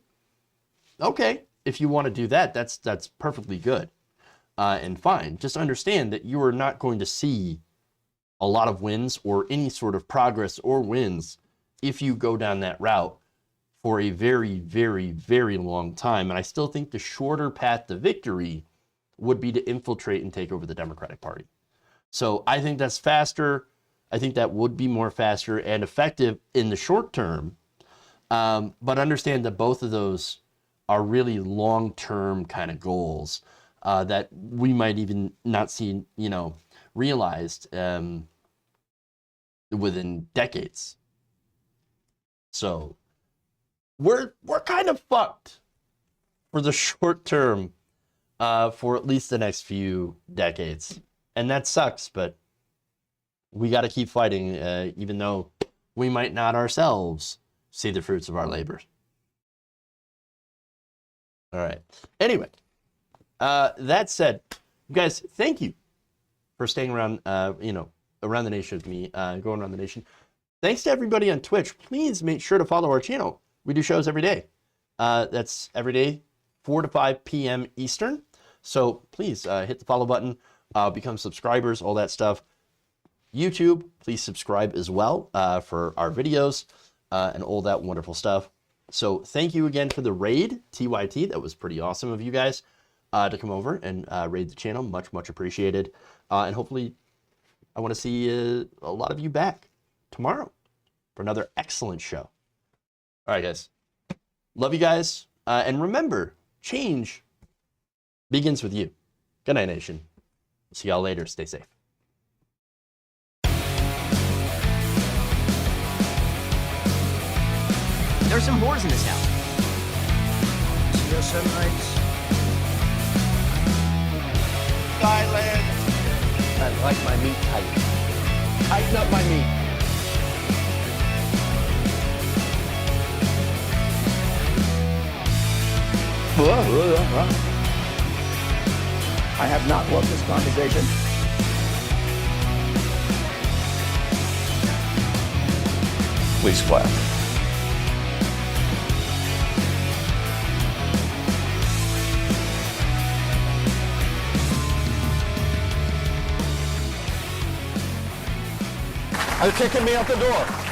Okay, if you want to do that, that's perfectly good and fine. Just understand that you are not going to see a lot of wins or any sort of progress or wins if you go down that route for a very, very, very long time. And I still think the shorter path to victory would be to infiltrate and take over the Democratic Party. So I think that's faster. I think that would be more faster and effective in the short term. But understand that both of those are really long-term kind of goals that we might even not see, realized within decades. So we're kind of fucked for the short term for at least the next few decades. And that sucks, but we got to keep fighting, even though we might not ourselves see the fruits of our labors. All right. Anyway, that said, you guys, thank you for staying around, around the nation with me, going around the nation. Thanks to everybody on Twitch. Please make sure to follow our channel. We do shows every day. That's every day, 4 to 5 p.m. Eastern. So please hit the follow button, become subscribers, all that stuff. YouTube, please subscribe as well for our videos and all that wonderful stuff. So thank you again for the raid, TYT. That was pretty awesome of you guys to come over and raid the channel. Much, much appreciated. And hopefully I want to see a lot of you back tomorrow for another excellent show. All right, guys. Love you guys. And remember, change begins with you. Good night, nation. See y'all later. Stay safe. There's some whores in this house. See us some nights. Thailand. I like my meat tight. Tighten up my meat. I have not loved this conversation. Please clap. They're kicking me out the door.